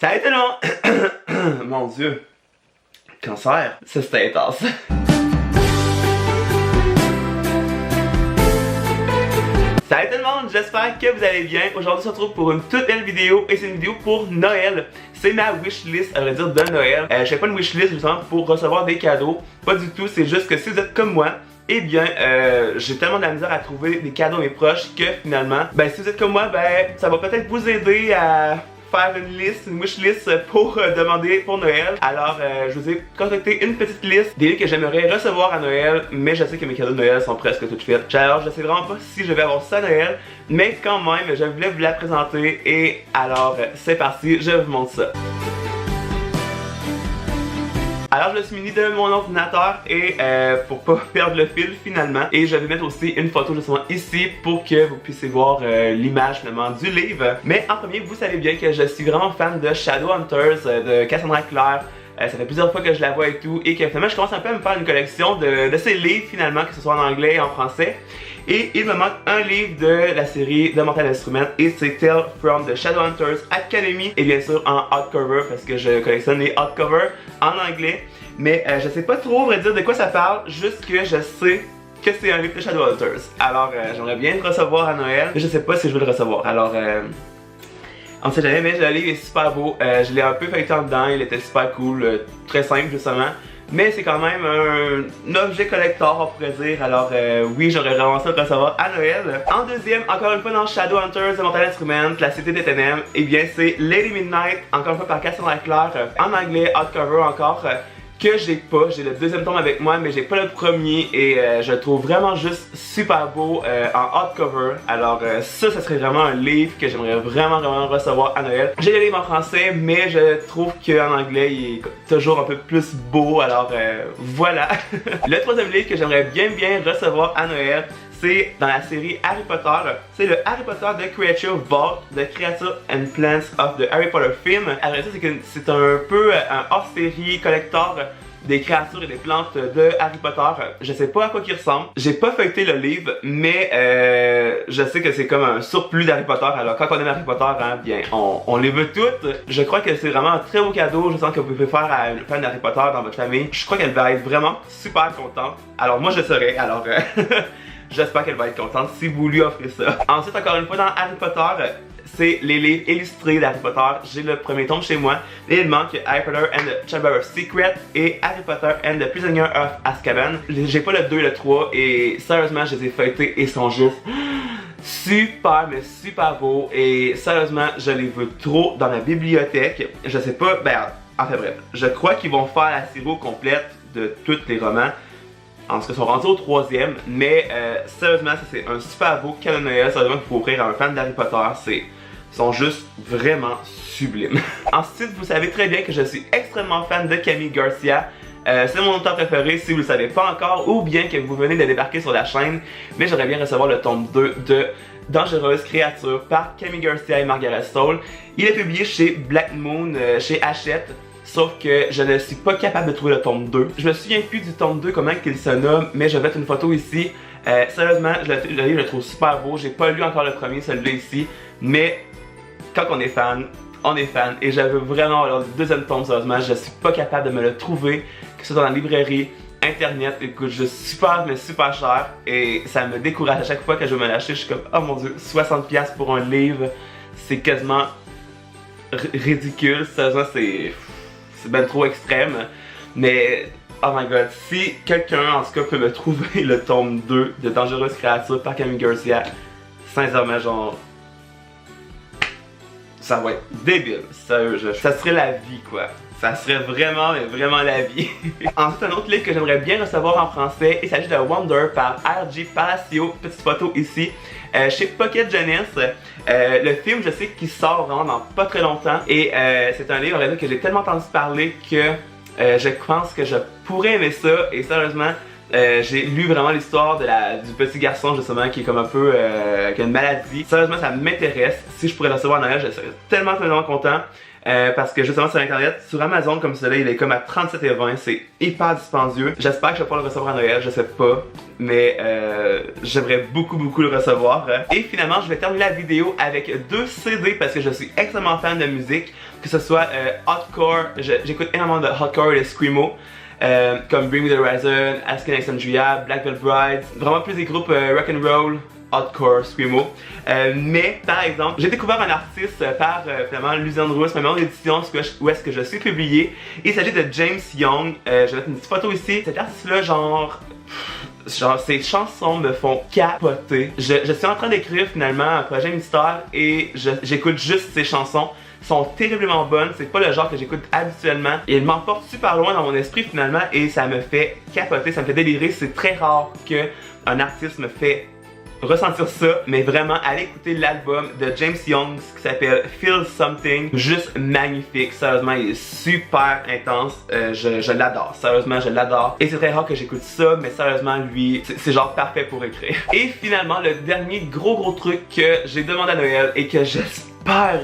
Salut tout le monde! Mon Dieu! Cancer! Ça c'était intense! Salut tout le monde! J'espère que vous allez bien. Aujourd'hui on se retrouve pour une toute belle vidéo et c'est une vidéo pour Noël. C'est ma wishlist, à vrai dire, de Noël. Je fais pas une wishlist justement pour recevoir des cadeaux. Pas du tout, c'est juste que si vous êtes comme moi, eh bien, j'ai tellement de la misère à trouver des cadeaux à mes proches que finalement, si vous êtes comme moi, ça va peut-être vous aider à faire une liste, une wishlist pour demander pour Noël. Alors, je vous ai concocté une petite liste des livres que j'aimerais recevoir à Noël, mais je sais que mes cadeaux de Noël sont presque toutes faits. Alors, je sais vraiment pas si je vais avoir ça à Noël, mais quand même, je voulais vous la présenter et alors, c'est parti, je vous montre ça. Alors je me suis muni de mon ordinateur et pour pas perdre le fil finalement. Et je vais mettre aussi une photo justement ici pour que vous puissiez voir l'image finalement du livre. Mais en premier, vous savez bien que je suis vraiment fan de Shadowhunters, de Cassandra Clare. Ça fait plusieurs fois que je la vois et tout. Et que finalement je commence un peu à me faire une collection de ces livres finalement, que ce soit en anglais et en français. Et il me manque un livre de la série de Mortal Instruments et c'est Tales from the Shadowhunters Academy. Et bien sûr en hardcover parce que je collectionne les hardcovers en anglais. Mais je sais pas trop vrai dire de quoi ça parle, juste que je sais que c'est un livre de Shadowhunters. Alors j'aimerais bien le recevoir à Noël, mais je sais pas si je veux le recevoir. Alors on sait jamais, mais le livre est super beau. Je l'ai un peu feuilleté en dedans, il était super cool, très simple justement. Mais c'est quand même un objet collector, on pourrait dire. Alors oui, j'aurais vraiment ça à recevoir à Noël. En deuxième, encore une fois dans Shadowhunters de Mortal Instruments, la Cité des Ténèbres, et bien c'est Lady Midnight, encore une fois par Cassandra Clare, en anglais, hardcover encore, que j'ai pas. J'ai le deuxième tome avec moi, mais j'ai pas le premier et je le trouve vraiment juste super beau en hardcover. Alors ça serait vraiment un livre que j'aimerais vraiment recevoir à Noël. J'ai le livre en français, mais je trouve qu'en anglais il est toujours un peu plus beau. Alors voilà. Le troisième livre que j'aimerais bien recevoir à Noël, c'est dans la série Harry Potter. C'est le Harry Potter The Creature Vault, The Creature and Plants of the Harry Potter Film. Alors ça, c'est un peu un hors-série collector des créatures et des plantes de Harry Potter. Je sais pas à quoi il ressemble. J'ai pas feuilleté le livre, mais je sais que c'est comme un surplus d'Harry Potter. Alors quand on aime Harry Potter, hein, bien, on les veut toutes. Je crois que c'est vraiment un très beau cadeau. Je sens que vous pouvez faire à une fan d'Harry Potter dans votre famille. Je crois qu'elle va être vraiment super contente. Alors moi je serai. Alors j'espère qu'elle va être contente si vous lui offrez ça. Ensuite, encore une fois, dans Harry Potter, c'est les livres illustrés d'Harry Potter. J'ai le premier tome chez moi. Et il manque Harry Potter and the Chamber of Secrets et Harry Potter and the Prisoner of Azkaban. J'ai pas le 2 et le 3 et sérieusement, je les ai feuilletés et sont juste super, mais super beaux. Et sérieusement, je les veux trop dans ma bibliothèque. Je sais pas, enfin bref, je crois qu'ils vont faire la série complète de tous les romans. En ce qu'ils sont rendus au troisième, mais sérieusement, ça c'est un super beau cadeau de Noël, sérieusement qu'il faut offrir à un fan d'Harry Potter, ils sont juste vraiment sublimes. Ensuite, vous savez très bien que je suis extrêmement fan de Camille Garcia. C'est mon auteur préféré si vous le savez pas encore, ou bien que vous venez de débarquer sur la chaîne, mais j'aimerais bien recevoir le tome 2 de Dangereuse Créature par Camille Garcia et Margaret Stoll. Il est publié chez Black Moon, chez Hachette. Sauf que je ne suis pas capable de trouver le tome 2. Je me souviens plus du tome 2, comment il se nomme, mais je vais mettre une photo ici. Sérieusement, le livre, je le trouve super beau. J'ai pas lu encore le premier, celui-là ici. Mais quand on est fan, on est fan. Et je veux vraiment le deuxième tome, sérieusement. Je suis pas capable de me le trouver, que ce soit dans la librairie, internet. Il coûte juste super, mais super cher. Et ça me décourage à chaque fois que je veux me lâcher. Je suis comme, oh mon dieu, 60$ pour un livre. C'est quasiment ridicule. Sérieusement, c'est ben trop extrême, mais oh my god, si quelqu'un en tout cas peut me trouver le tome 2 de Dangereuse Créature par Camille Garcia, sincèrement genre, ça va être débile, sérieux, ça serait la vie quoi. Ça serait vraiment, mais vraiment la vie. Ensuite, un autre livre que j'aimerais bien recevoir en français, il s'agit de Wonder par R.J. Palacio, petite photo ici, chez Pocket Jeunesse. Le film, je sais qu'il sort vraiment dans pas très longtemps et c'est un livre que j'ai tellement entendu parler que je pense que je pourrais aimer ça et sérieusement, j'ai lu vraiment l'histoire du petit garçon justement qui est comme un peu qui a une maladie. Sérieusement, ça m'intéresse. Si je pourrais le recevoir en Noël, je serais tellement content. Parce que justement sur internet, sur Amazon comme cela, il est comme à 37,20$, c'est hyper dispendieux. J'espère que je vais pouvoir le recevoir à Noël, je sais pas, mais j'aimerais beaucoup le recevoir. Et finalement, je vais terminer la vidéo avec 2 CD parce que je suis extrêmement fan de musique. que ce soit hardcore, j'écoute énormément de hardcore et de screamo. Comme Bring Me The Horizon, Asking Alexandria, Black Veil Brides, vraiment plus des groupes rock'n'roll, hardcore, screamo. Mais par exemple, j'ai découvert un artiste par finalement Lucian Rousse, ma maison d'édition où est-ce que je suis publié. Il s'agit de James Young. Je vais mettre une petite photo ici. Cet artiste-là, genre ses chansons me font capoter. Je suis en train d'écrire finalement un projet mystère et j'écoute juste ses chansons. Sont terriblement bonnes, c'est pas le genre que j'écoute habituellement et il m'emporte super loin dans mon esprit finalement et ça me fait capoter, ça me fait délirer. C'est très rare qu'un artiste me fait ressentir ça, mais vraiment allez écouter l'album de James Young qui s'appelle Feel Something, juste magnifique, sérieusement il est super intense, je l'adore, sérieusement je l'adore et c'est très rare que j'écoute ça, mais sérieusement lui c'est genre parfait pour écrire. Et finalement le dernier gros truc que j'ai demandé à Noël et que j'espère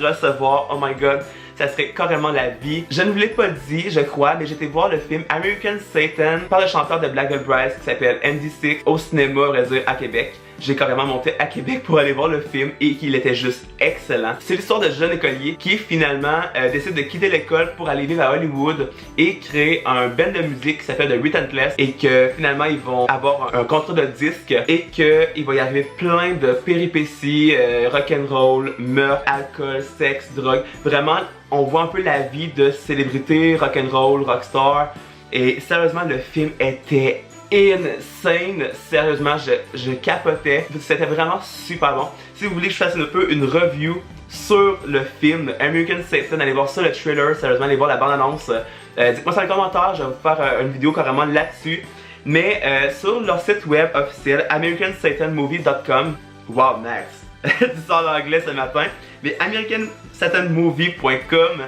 recevoir, oh my god, ça serait carrément la vie. Je ne vous l'ai pas dit, je crois, mais j'ai été voir le film American Satan par le chanteur de Black Veil Brides qui s'appelle ND6 au cinéma, on va dire, à Québec. J'ai carrément monté à Québec pour aller voir le film et qu'il était juste excellent. C'est l'histoire de jeune écolier qui finalement décide de quitter l'école pour aller vivre à Hollywood et créer un band de musique qui s'appelle The Relentless et que finalement ils vont avoir un contrat de disque et qu'il va y arriver plein de péripéties, rock'n'roll, meurtre, alcool, sexe, drogue. Vraiment, on voit un peu la vie de célébrités, rock'n'roll, rockstar et sérieusement le film était insane, sérieusement je capotais, c'était vraiment super bon. Si vous voulez que je fasse un peu une review sur le film American Satan, allez voir ça, le trailer, sérieusement allez voir la bande-annonce, dites-moi ça dans les commentaires, je vais vous faire une vidéo carrément là-dessus. Mais sur leur site web officiel americansatanmovie.com, wow Max, tu sors l'anglais ce matin, mais americansatanmovie.com,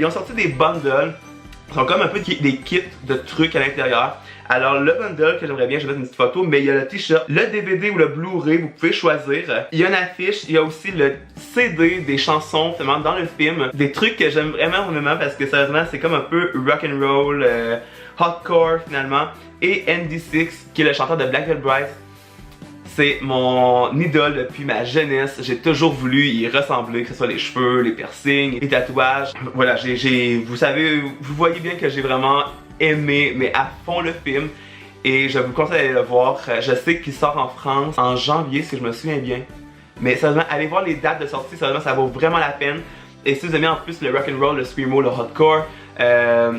ils ont sorti des bundles, ils sont comme un peu des kits de trucs à l'intérieur. Alors le bundle que j'aimerais bien, je vais mettre une petite photo, mais il y a le t-shirt, le DVD ou le Blu-ray, vous pouvez choisir. Il y a une affiche, il y a aussi le CD des chansons finalement dans le film. Des trucs que j'aime vraiment parce que sérieusement c'est comme un peu rock'n'roll, hardcore finalement. Et ND6 qui est le chanteur de Black Veil Brides. C'est mon idole depuis ma jeunesse, j'ai toujours voulu y ressembler, que ce soit les cheveux, les piercings, les tatouages. Voilà, vous savez, vous voyez bien que j'ai vraiment aimé, mais à fond le film. Et je vous conseille d'aller le voir. Je sais qu'il sort en France en janvier, si je me souviens bien. Mais sérieusement, allez voir les dates de sortie, sérieusement, ça vaut vraiment la peine. Et si vous aimez en plus le rock'n'roll, le screamo, le hardcore,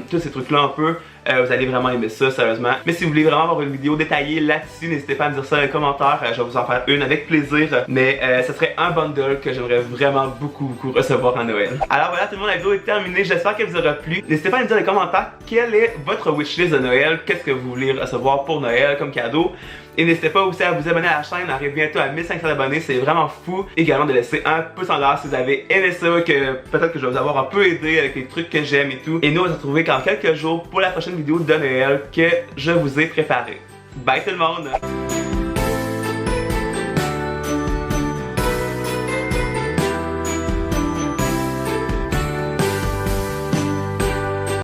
tous ces trucs-là un peu, vous allez vraiment aimer ça, sérieusement. Mais si vous voulez vraiment avoir une vidéo détaillée là-dessus, n'hésitez pas à me dire ça dans les commentaires, je vais vous en faire une avec plaisir. Mais ce serait un bundle que j'aimerais vraiment beaucoup recevoir en Noël. Alors voilà tout le monde, la vidéo est terminée, j'espère qu'elle vous aura plu. N'hésitez pas à me dire dans les commentaires quelle est votre wishlist de Noël, qu'est-ce que vous voulez recevoir pour Noël comme cadeau. Et n'hésitez pas aussi à vous abonner à la chaîne, on arrive bientôt à 1500 abonnés, c'est vraiment fou. Également de laisser un pouce en l'air si vous avez aimé ça, que peut-être que je vais vous avoir un peu aidé avec les trucs que j'aime et tout. Et nous on va se retrouver dans quelques jours pour la prochaine vidéo de Noël que je vous ai préparée. Bye tout le monde!